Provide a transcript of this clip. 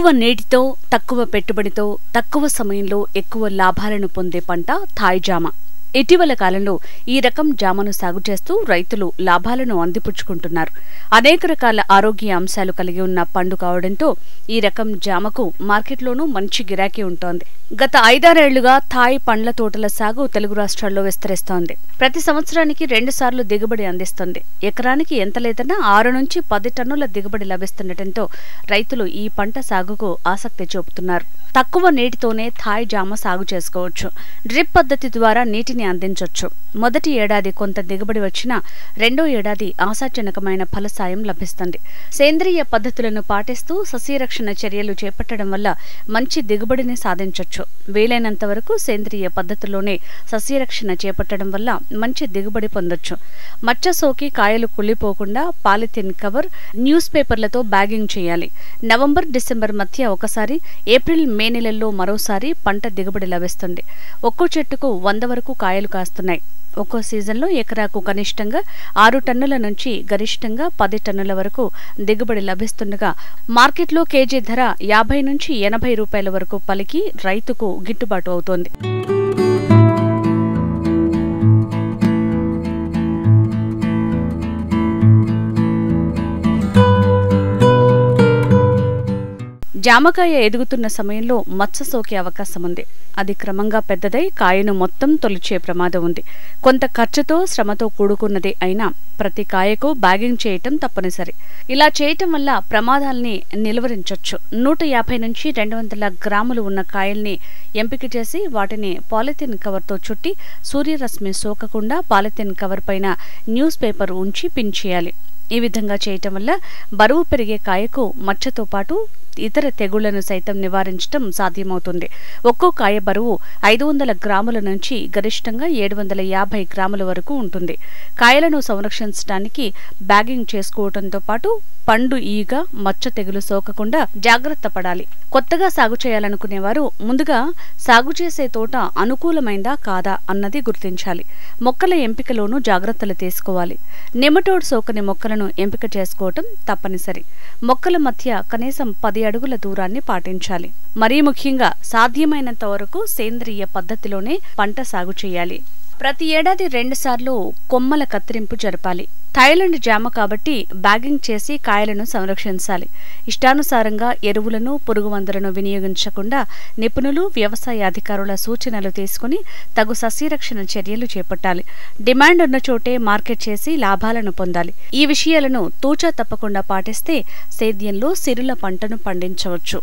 తక్కువ నీటితో తక్కువ పెట్టుబడితో తక్కువ సమయంలో ఎక్కువ లాభాలను పొందే పంట థాయ్ జామ. ఇటీవల కాలంలో ఈ రకం జామను సాగు చేస్తూ రైతులు లాభాలను అందిపుచ్చుకుంటున్నారు. అనేక రకాల ఆరోగ్య అంశాలు కలిగి ఉన్న పండు కావడంతో ఈ రకం జామకు మార్కెట్లోనూ మంచి గిరాకీ ఉంటోంది. గత 5-6 ఏళ్లుగా థాయ్ పండ్ల తోటల సాగు తెలుగు రాష్ట్రాల్లో విస్తరిస్తోంది. ప్రతి సంవత్సరానికి 2 సార్లు దిగుబడి అందిస్తుంది. ఎకరానికి ఎంత లేదన్నా 6 నుంచి 10 టన్నుల దిగుబడి లభిస్తుండటంతో రైతులు ఈ పంట సాగుకు ఆసక్తి చూపుతున్నారు. తక్కువ నీటితోనే థాయ్ జామ సాగు చేసుకోవచ్చు. డ్రిప్ పద్ధతి ద్వారా నీటిని అందించొచ్చు. మొదటి ఏడాది కొంత దిగుబడి వచ్చినా రెండో ఏడాది ఆశాజనకమైన ఫలసాయం లభిస్తుంది. సేంద్రియ పద్ధతులను పాటిస్తూ సస్యరక్షణ చర్యలు చేపట్టడం వల్ల మంచి దిగుబడిని సాధించొచ్చు. వీలైనంత వరకు సేంద్రియ పద్ధతిలోనే సస్యరక్షణ చేపట్టడం వల్ల మంచి దిగుబడి పొందొచ్చు. మచ్చ సోకి కాయలు కుళ్ళిపోకుండా పాలిథిన్ కవర్, న్యూస్ పేపర్లతో బ్యాగింగ్ చేయాలి. నవంబర్, డిసెంబర్ మధ్య ఒకసారి, ఏప్రిల్, మే నెలల్లో మరోసారి పంట దిగుబడి లభిస్తుంది. ఒక్కో చెట్టుకు 100 వరకు కాయలు కాస్తున్నాయి. ఒక్కో సీజన్లో ఎకరాకు కనిష్టంగా 6 టన్నుల నుంచి గరిష్టంగా 10 టన్నుల వరకు దిగుబడి లభిస్తుండగా మార్కెట్లో కేజీ ధర 50 నుంచి 80 రూపాయల వరకు పలికి రైతుకు గిట్టుబాటు అవుతోంది. జామకాయ ఎదుగుతున్న సమయంలో మచ్చ సోకే అవకాశం ఉంది. అది క్రమంగా పెద్దదై కాయను మొత్తం తొలిచే ప్రమాదం ఉంది. కొంత ఖర్చుతో, శ్రమతో కూడుకున్నదే అయినా ప్రతి కాయకు బ్యాగింగ్ చేయటం తప్పనిసరి. ఇలా చేయటం వల్ల ప్రమాదాల్ని నిలువరించొచ్చు. 150 నుంచి 200 గ్రాములు ఉన్న కాయల్ని ఎంపిక చేసి వాటిని పాలిథిన్ కవర్తో చుట్టి సూర్యరశ్మి సోకకుండా పాలిథిన్ కవర్ పైన న్యూస్ పేపర్ ఉంచి పిన్ చేయాలి. ఈ విధంగా చేయటం వల్ల బరువు పెరిగే కాయకు మచ్చతో పాటు ఇతర తెగుళ్లను సైతం నివారించడం సాధ్యమవుతుంది. ఒక్కో కాయ బరువు 500 గ్రాముల నుంచి గరిష్టంగా 750 గ్రాముల వరకు ఉంటుంది. కాయలను సంరక్షించడానికి బ్యాగింగ్ చేసుకోవడంతో పాటు పండు ఈగ, మచ్చ తెగులు సోకకుండా జాగ్రత్త పడాలి. కొత్తగా సాగు చేయాలనుకునేవారు ముందుగా సాగు చేసే తోట అనుకూలమైందా కాదా అన్నది గుర్తించాలి. మొక్కల ఎంపికలోనూ జాగ్రత్తలు తీసుకోవాలి. నెమటోడ్ సోకని మొక్కలను ఎంపిక చేసుకోవటం తప్పనిసరి. మొక్కల మధ్య కనీసం 10 అడుగుల దూరాన్ని పాటించాలి. మరీ ముఖ్యంగా సాధ్యమైనంత వరకు సేంద్రియ పద్ధతిలోనే పంట సాగు చేయాలి. ప్రతి ఏడాది 2 సార్లు కొమ్మల కత్తిరింపు జరపాలి. థాయిలాండ్ జామ కాబట్టి బ్యాగింగ్ చేసి కాయలను సంరక్షించాలి. ఇష్టానుసారంగా ఎరువులను, పురుగు మందులను వినియోగించకుండా నిపుణులు, వ్యవసాయ అధికారుల సూచనలు తీసుకుని తగు సస్యరక్షణ చర్యలు చేపట్టాలి. డిమాండ్ ఉన్న చోటే మార్కెట్ చేసి లాభాలను పొందాలి. ఈ విషయాలను తూచా తప్పకుండా పాటిస్తే సేద్యంలో సిరుల పంటను పండించవచ్చు.